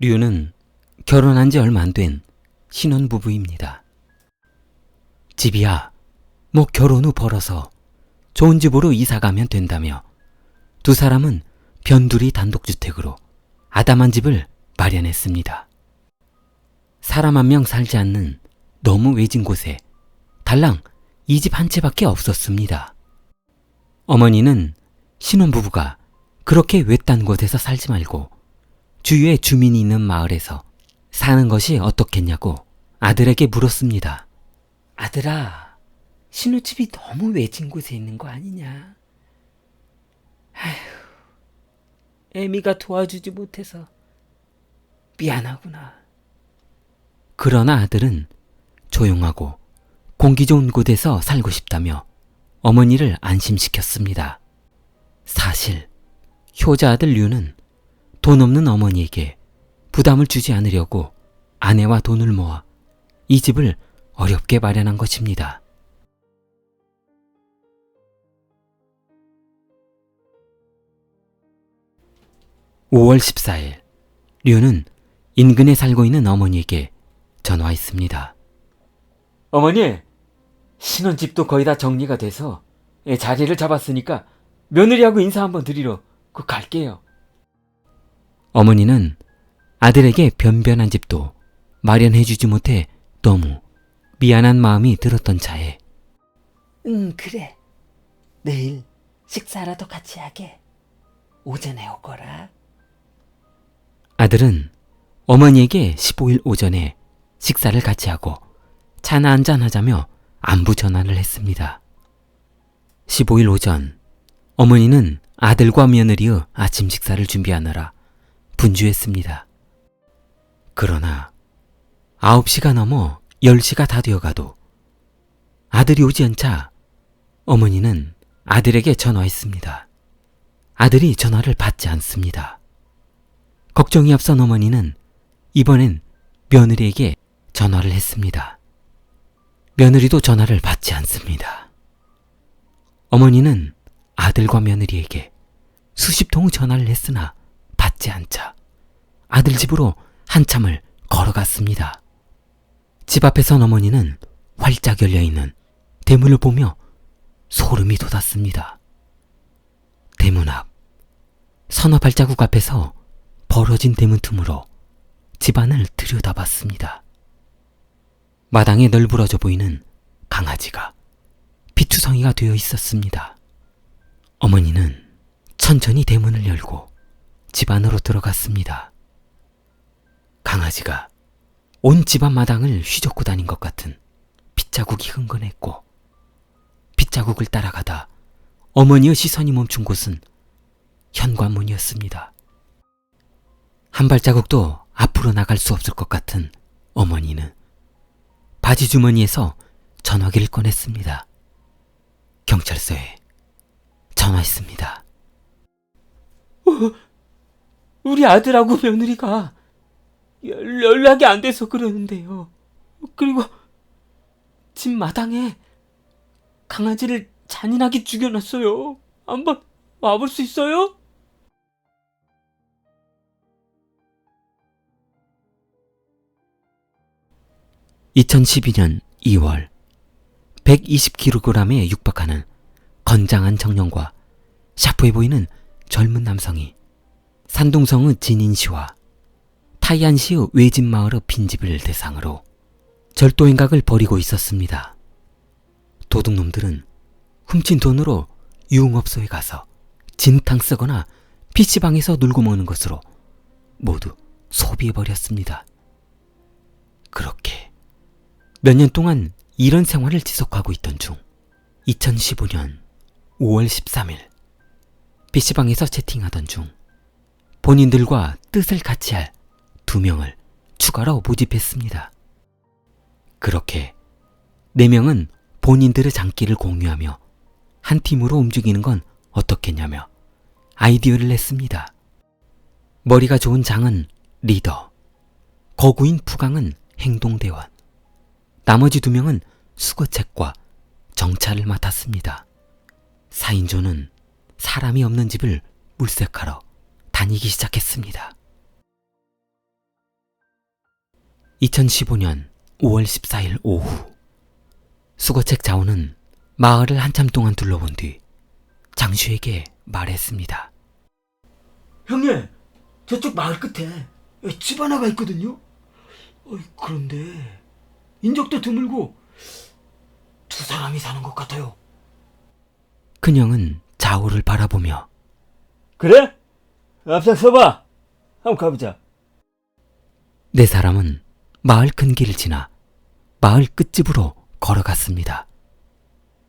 류는 결혼한 지 얼마 안 된 신혼부부입니다. 집이야 뭐 결혼 후 벌어서 좋은 집으로 이사가면 된다며 두 사람은 변두리 단독주택으로 아담한 집을 마련했습니다. 사람 한 명 살지 않는 너무 외진 곳에 달랑 이 집 한 채밖에 없었습니다. 어머니는 신혼부부가 그렇게 외딴 곳에서 살지 말고 주위에 주민이 있는 마을에서 사는 것이 어떻겠냐고 아들에게 물었습니다. 아들아, 신혼집이 너무 외진 곳에 있는 거 아니냐? 아휴, 애미가 도와주지 못해서 미안하구나. 그러나 아들은 조용하고 공기 좋은 곳에서 살고 싶다며 어머니를 안심시켰습니다. 사실 효자 아들 류는 돈 없는 어머니에게 부담을 주지 않으려고 아내와 돈을 모아 이 집을 어렵게 마련한 것입니다. (5월 14일) 류는 인근에 살고 있는 어머니에게 전화했습니다. 어머니, 신혼집도 거의 다 정리가 돼서 자리를 잡았으니까 며느리하고 인사 한번 드리러 갈게요. 어머니는 아들에게 변변한 집도 마련해주지 못해 너무 미안한 마음이 들었던 차에 그래. 내일 식사라도 같이 하게. 오전에 오거라. 아들은 어머니에게 15일 오전에 식사를 같이 하고 차나 한잔 하자며 안부 전환을 했습니다. 15일 오전 어머니는 아들과 며느리의 아침 식사를 준비하느라 분주했습니다. 그러나 9시가 넘어 10시가 다 되어가도 아들이 오지 않자 어머니는 아들에게 전화했습니다. 아들이 전화를 받지 않습니다. 걱정이 앞선 어머니는 이번엔 며느리에게 전화를 했습니다. 며느리도 전화를 받지 않습니다. 어머니는 아들과 며느리에게 수십 통 전화를 했으나 받지 않자 아들 집으로 한참을 걸어갔습니다. 집 앞에 선 어머니는 활짝 열려있는 대문을 보며 소름이 돋았습니다. 대문 앞 서너 발자국 앞에서 벌어진 대문 틈으로 집안을 들여다봤습니다. 마당에 널브러져 보이는 강아지가 피투성이가 되어 있었습니다. 어머니는 천천히 대문을 열고 집 안으로 들어갔습니다. 강아지가 온 집안 마당을 휘젓고 다닌 것 같은 핏자국이 흥건했고 핏자국을 따라가다 어머니의 시선이 멈춘 곳은 현관문이었습니다. 한 발자국도 앞으로 나갈 수 없을 것 같은 어머니는 바지 주머니에서 전화기를 꺼냈습니다. 경찰서에 전화했습니다. 우리 아들하고 며느리가 연락이 안 돼서 그러는데요. 그리고 집 마당에 강아지를 잔인하게 죽여놨어요. 한번 와볼 수 있어요? (2012년 2월) 120kg에 육박하는 건장한 청년과 샤프해 보이는 젊은 남성이 산둥성의 진인시와 타이안시의 외진 마을의 빈집을 대상으로 절도 행각을 벌이고 있었습니다. 도둑놈들은 훔친 돈으로 유흥업소에 가서 진탕 쓰거나 PC방에서 놀고 먹는 것으로 모두 소비해버렸습니다. 그렇게 몇 년 동안 이런 생활을 지속하고 있던 중 2015년 5월 13일 PC방에서 채팅하던 중 본인들과 뜻을 같이 할 2명을 추가로 모집했습니다. 그렇게 4명은 본인들의 장기를 공유하며 한 팀으로 움직이는 건 어떻겠냐며 아이디어를 냈습니다. 머리가 좋은 장은 리더, 거구인 푸강은 행동대원, 나머지 2명은 수거책과 정찰을 맡았습니다. 4인조는 사람이 없는 집을 물색하러 다니기 시작했습니다. 2015년 5월 14일 오후, 수거책 자오는 마을을 한참 동안 둘러본 뒤 장슈에게 말했습니다. 형님, 저쪽 마을 끝에 집 하나가 있거든요. 그런데 인적도 드물고 두 사람이 사는 것 같아요. 큰형은 자오를 바라보며 그래? 앞장서봐. 한번 가보자. 네 사람은 마을 큰 길을 지나 마을 끝집으로 걸어갔습니다.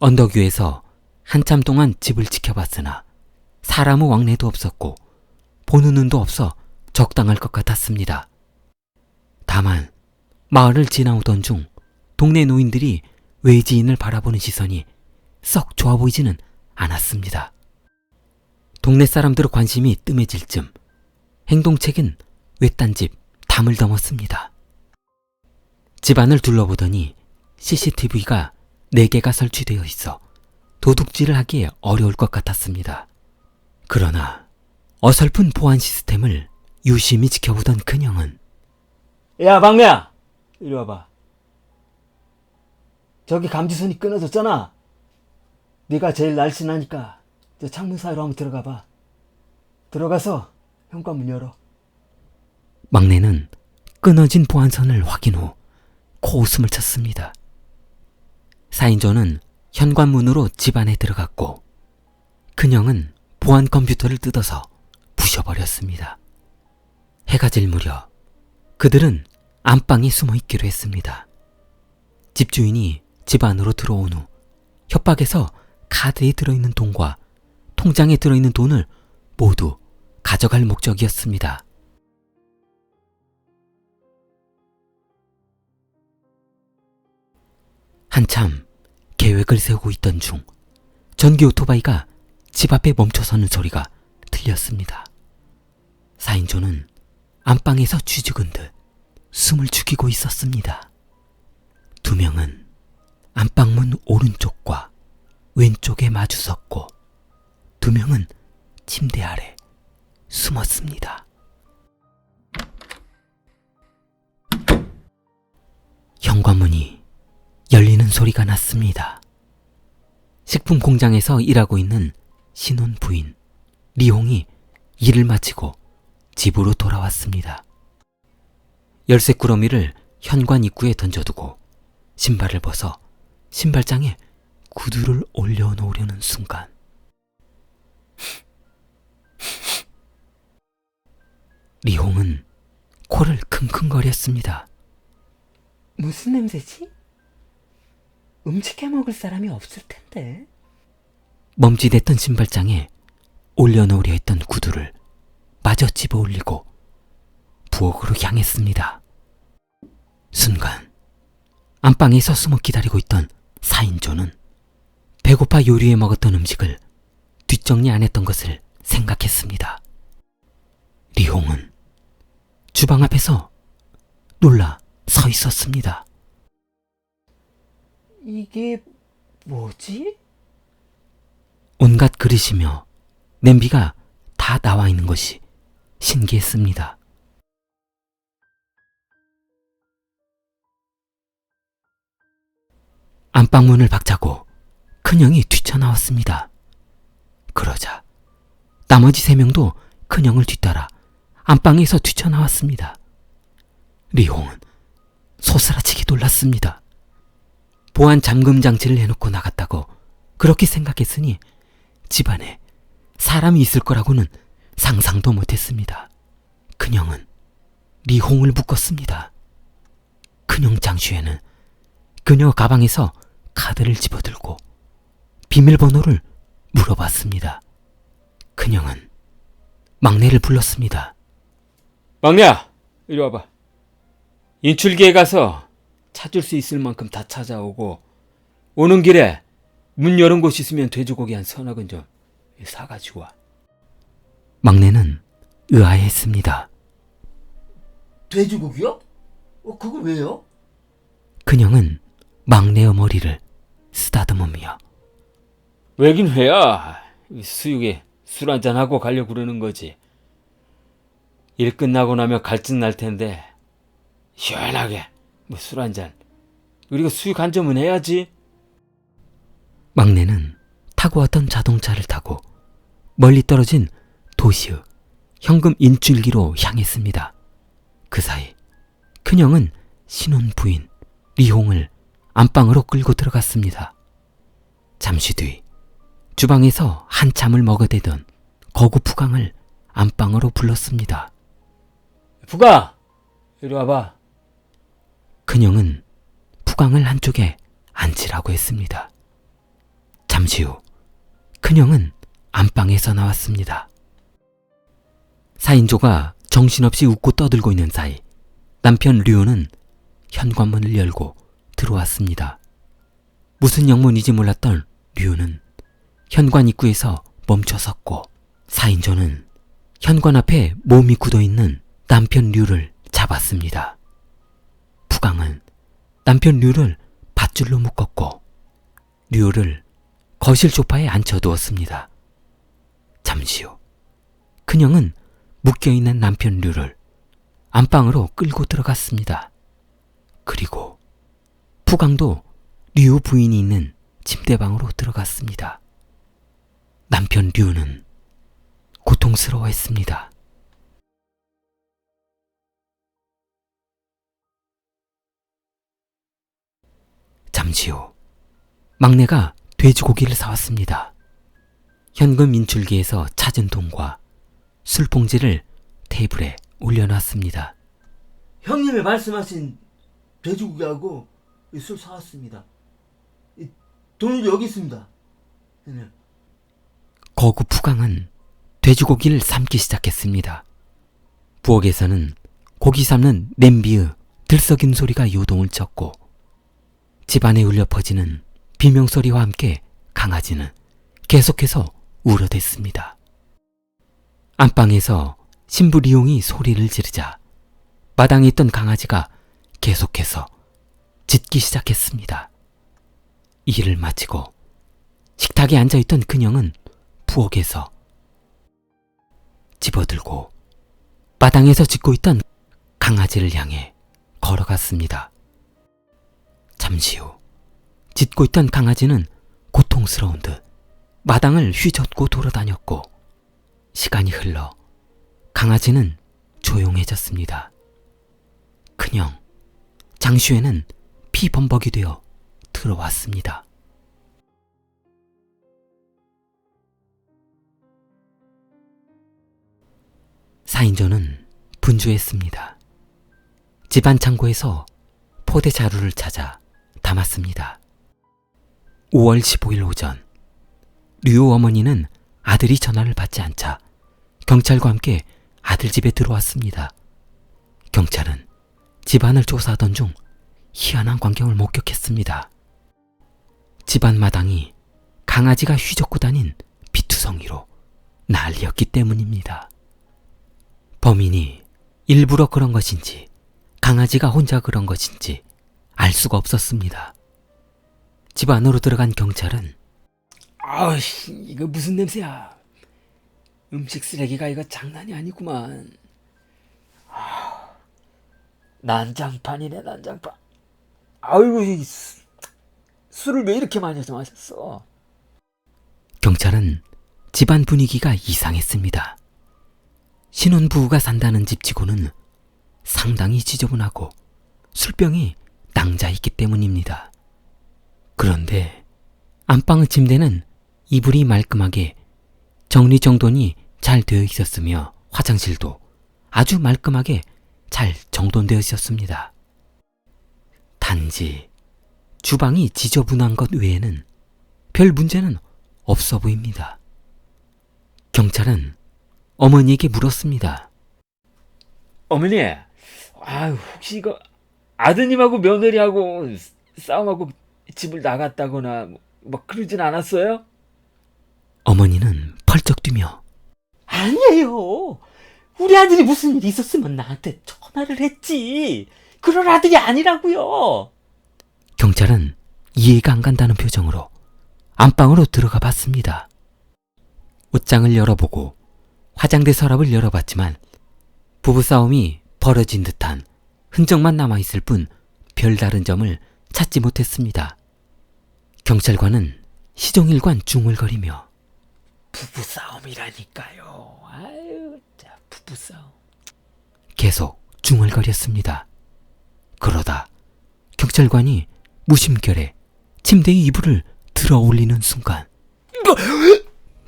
언덕 위에서 한참 동안 집을 지켜봤으나 사람의 왕래도 없었고 보는 눈도 없어 적당할 것 같았습니다. 다만 마을을 지나오던 중 동네 노인들이 외지인을 바라보는 시선이 썩 좋아 보이지는 않았습니다. 동네 사람들의 관심이 뜸해질 쯤 행동책은 외딴 집 담을 넘었습니다. 집안을 둘러보더니 CCTV가 4개가 설치되어 있어 도둑질을 하기에 어려울 것 같았습니다. 그러나 어설픈 보안 시스템을 유심히 지켜보던 큰형은 야, 막내야, 이리 와봐. 저기 감지선이 끊어졌잖아. 네가 제일 날씬하니까 저 창문 사이로 한번 들어가봐. 들어가서 현관문 열어. 막내는 끊어진 보안선을 확인 후 코웃음을 쳤습니다. 4인조는 현관문으로 집 안에 들어갔고 큰형은 보안 컴퓨터를 뜯어서 부셔버렸습니다. 해가 질 무렵 그들은 안방에 숨어 있기로 했습니다. 집주인이 집 안으로 들어온 후 협박에서 카드에 들어있는 돈과 통장에 들어있는 돈을 모두 가져갈 목적이었습니다. 한참 계획을 세우고 있던 중 전기 오토바이가 집 앞에 멈춰서는 소리가 들렸습니다. 4인조는 안방에서 쥐죽은 듯 숨을 죽이고 있었습니다. 2명은 안방문 오른쪽과 왼쪽에 마주 섰고 2명은 침대 아래 숨었습니다. 현관문이 열리는 소리가 났습니다. 식품 공장에서 일하고 있는 신혼 부인 리홍이 일을 마치고 집으로 돌아왔습니다. 열쇠 꾸러미를 현관 입구에 던져두고 신발을 벗어 신발장에 구두를 올려놓으려는 순간 리홍은 코를 킁킁거렸습니다. 무슨 냄새지? 음식해 먹을 사람이 없을 텐데. 멈칫했던 신발장에 올려놓으려 했던 구두를 마저 집어 올리고 부엌으로 향했습니다. 순간 안방에서 숨어 기다리고 있던 4인조는 배고파 요리해 먹었던 음식을 뒷정리 안 했던 것을 생각했습니다. 리홍은 주방 앞에서 놀라 서 있었습니다. 이게 뭐지? 온갖 그릇이며 냄비가 다 나와 있는 것이 신기했습니다. 안방문을 박차고 큰형이 뛰쳐나왔습니다. 그러자 나머지 3명도 큰형을 뒤따라 안방에서 뛰쳐나왔습니다. 리홍은 소스라치게 놀랐습니다. 보안 잠금 장치를 해놓고 나갔다고 그렇게 생각했으니 집안에 사람이 있을 거라고는 상상도 못했습니다. 큰형은 리홍을 묶었습니다. 큰형 장슈에는 그녀 가방에서 카드를 집어들고 비밀번호를 물어봤습니다. 큰형은 막내를 불렀습니다. 막내야, 이리 와봐. 인출기에 가서 찾을 수 있을 만큼 다 찾아오고 오는 길에 문 열은 곳 있으면 돼지고기 한 서너 근 좀 사가지고 와. 막내는 의아해했습니다. 돼지고기요? 그걸 왜요? 큰형은 막내의 머리를 쓰다듬으며 왜긴 왜야. 수육에 술 한잔하고 가려고 그러는 거지. 일 끝나고 나면 갈증 날 텐데 시원하게 뭐 술 한잔. 그리고 수육 한 점은 해야지. 막내는 타고 왔던 자동차를 타고 멀리 떨어진 도시의 현금 인출기로 향했습니다. 그 사이 큰형은 신혼 부인 리홍을 안방으로 끌고 들어갔습니다. 잠시 뒤 주방에서 한참을 먹어대던 거구 푸강을 안방으로 불렀습니다. 부가 이리 와봐. 큰형은 푸강을 한쪽에 앉히라고 했습니다. 잠시 후 큰형은 안방에서 나왔습니다. 4인조가 정신없이 웃고 떠들고 있는 사이 남편 류는 현관문을 열고 들어왔습니다. 무슨 영문인지 몰랐던 류는 현관 입구에서 멈춰섰고 4인조는 현관 앞에 몸이 굳어있는 남편 류를 잡았습니다. 푸강은 남편 류를 밧줄로 묶었고 류를 거실 소파에 앉혀두었습니다. 잠시 후 큰형은 묶여있는 남편 류를 안방으로 끌고 들어갔습니다. 그리고 푸강도 류 부인이 있는 침대방으로 들어갔습니다. 남편 류는 고통스러워했습니다. 잠시 후 막내가 돼지고기를 사왔습니다. 현금 인출기에서 찾은 돈과 술봉지를 테이블에 올려놨습니다. 형님이 말씀하신 돼지고기하고 술 사왔습니다. 돈은 여기 있습니다. 형님. 거구 푸강은 돼지고기를 삶기 시작했습니다. 부엌에서는 고기 삶는 냄비의 들썩임 소리가 요동을 쳤고 집안에 울려 퍼지는 비명소리와 함께 강아지는 계속해서 울어댔습니다. 안방에서 신부 리용이 소리를 지르자 마당에 있던 강아지가 계속해서 짖기 시작했습니다. 이 일을 마치고 식탁에 앉아있던 그녀는 부엌에서 집어들고 마당에서 짖고 있던 강아지를 향해 걸어갔습니다. 잠시 후 짖고 있던 강아지는 고통스러운 듯 마당을 휘젓고 돌아다녔고 시간이 흘러 강아지는 조용해졌습니다. 큰형 장슈에는 피범벅이 되어 들어왔습니다. 사인조는 분주했습니다. 집안 창고에서 포대 자루를 찾아 담았습니다. 5월 15일 오전 류 어머니는 아들이 전화를 받지 않자 경찰과 함께 아들 집에 들어왔습니다. 경찰은 집안을 조사하던 중 희한한 광경을 목격했습니다. 집안 마당이 강아지가 휘젓고 다닌 피투성이로 난리였기 때문입니다. 범인이 일부러 그런 것인지 강아지가 혼자 그런 것인지 알 수가 없었습니다. 집 안으로 들어간 경찰은 아우, 이거 무슨 냄새야. 음식 쓰레기가 이거 장난이 아니구만. 난장판이네, 난장판. 아이고, 술을 왜 이렇게 많이 마셨어? 경찰은 집안 분위기가 이상했습니다. 신혼부부가 산다는 집치고는 상당히 지저분하고 술병이 낭자있기 때문입니다. 그런데 안방의 침대는 이불이 말끔하게 정리정돈이 잘 되어 있었으며 화장실도 아주 말끔하게 잘 정돈되어 있었습니다. 단지 주방이 지저분한 것 외에는 별 문제는 없어 보입니다. 경찰은 어머니에게 물었습니다. 어머니, 혹시 이거 아드님하고 며느리하고 싸움하고 집을 나갔다거나 뭐 그러진 않았어요? 어머니는 펄쩍 뛰며 아니에요. 우리 아들이 무슨 일이 있었으면 나한테 전화를 했지. 그런 아들이 아니라고요. 경찰은 이해가 안 간다는 표정으로 안방으로 들어가 봤습니다. 옷장을 열어보고 화장대 서랍을 열어봤지만 부부싸움이 벌어진 듯한 흔적만 남아있을 뿐 별다른 점을 찾지 못했습니다. 경찰관은 시종일관 중얼거리며 부부싸움이라니까요. 아유, 자, 부부싸움. 계속 중얼거렸습니다. 그러다 경찰관이 무심결에 침대의 이불을 들어 올리는 순간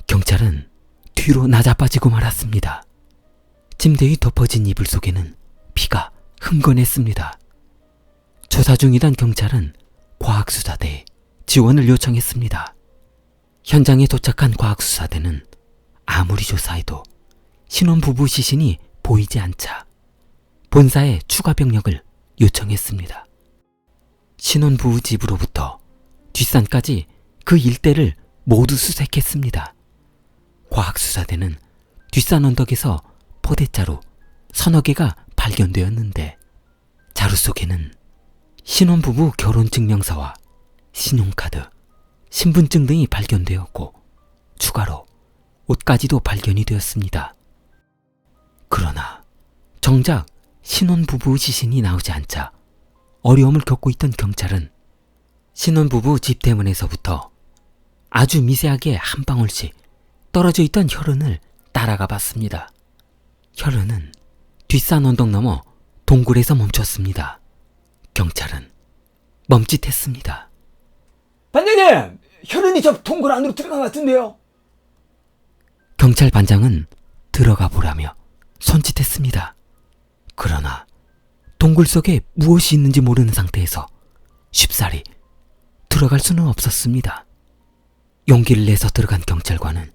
경찰은 뒤로 나자빠지고 말았습니다. 침대에 덮어진 이불 속에는 피가 흥건했습니다. 조사 중이던 경찰은 과학수사대에 지원을 요청했습니다. 현장에 도착한 과학수사대는 아무리 조사해도 신혼부부 시신이 보이지 않자 본사에 추가 병력을 요청했습니다. 신혼부부 집으로부터 뒷산까지 그 일대를 모두 수색했습니다. 과학수사대는 뒷산 언덕에서 포대자루 서너 개가 발견되었는데 자루 속에는 신혼부부 결혼증명서와 신용카드, 신분증 등이 발견되었고 추가로 옷까지도 발견이 되었습니다. 그러나 정작 신혼부부 시신이 나오지 않자 어려움을 겪고 있던 경찰은 신혼부부 집 대문에서부터 아주 미세하게 한 방울씩 떨어져 있던 혈흔을 따라가 봤습니다. 혈흔은 뒷산 언덕 너머 동굴에서 멈췄습니다. 경찰은 멈칫했습니다. 반장님! 혈흔이 저 동굴 안으로 들어간 것 같은데요? 경찰 반장은 들어가 보라며 손짓했습니다. 그러나 동굴 속에 무엇이 있는지 모르는 상태에서 쉽사리 들어갈 수는 없었습니다. 용기를 내서 들어간 경찰관은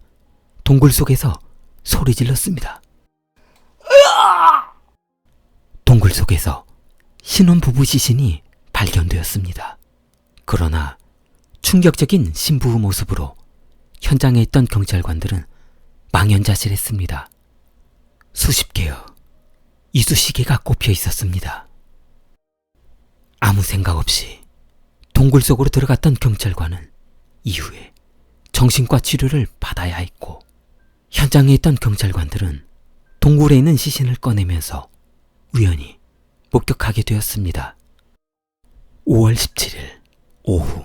동굴 속에서 소리 질렀습니다. 동굴 속에서 신혼부부 시신이 발견되었습니다. 그러나 충격적인 신부의 모습으로 현장에 있던 경찰관들은 망연자실했습니다. 수십 개의 이쑤시개가 꼽혀 있었습니다. 아무 생각 없이 동굴 속으로 들어갔던 경찰관은 이후에 정신과 치료를 받아야 했고 현장에 있던 경찰관들은 동굴에 있는 시신을 꺼내면서 우연히 목격하게 되었습니다. 5월 17일 오후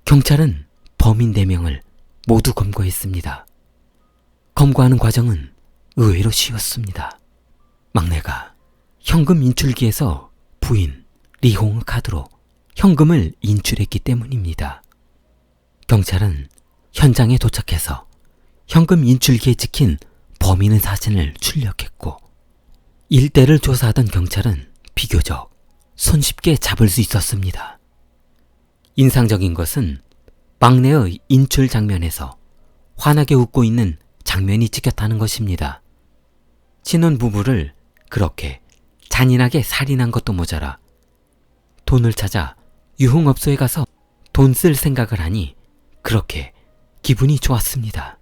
경찰은 범인 4명을 모두 검거했습니다. 검거하는 과정은 의외로 쉬웠습니다. 막내가 현금 인출기에서 부인 리홍의 카드로 현금을 인출했기 때문입니다. 경찰은 현장에 도착해서 현금 인출기에 찍힌 범인의 사진을 출력했고 일대를 조사하던 경찰은 비교적 손쉽게 잡을 수 있었습니다. 인상적인 것은 막내의 인출 장면에서 환하게 웃고 있는 장면이 찍혔다는 것입니다. 신혼 부부를 그렇게 잔인하게 살인한 것도 모자라 돈을 찾아 유흥업소에 가서 돈 쓸 생각을 하니 그렇게 기분이 좋았습니다.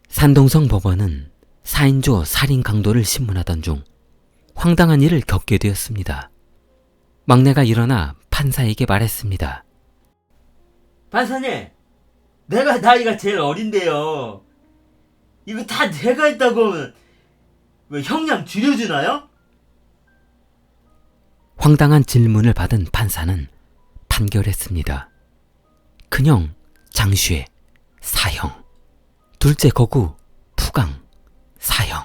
산동성 법원은 4인조 살인 강도를 신문하던 중 황당한 일을 겪게 되었습니다. 막내가 일어나 판사에게 말했습니다. 판사님, 내가 나이가 제일 어린데요. 이거 다 내가 했다고 하면 왜 형량 줄여주나요? 황당한 질문을 받은 판사는 판결했습니다. 큰형 장슈의 사형, 둘째 거구 푸강 사형,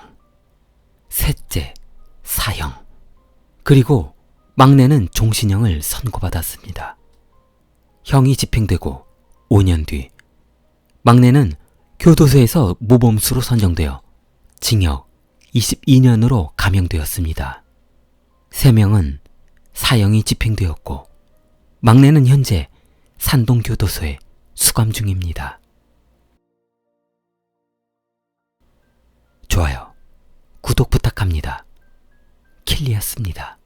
셋째 사형, 그리고 막내는 종신형을 선고받았습니다. 형이 집행되고 5년 뒤 막내는 교도소에서 모범수로 선정되어 징역 22년으로 감형되었습니다. 3명은 사형이 집행되었고 막내는 현재 산동교도소에 수감 중입니다. 좋아요, 구독 부탁합니다. 킬리였습니다.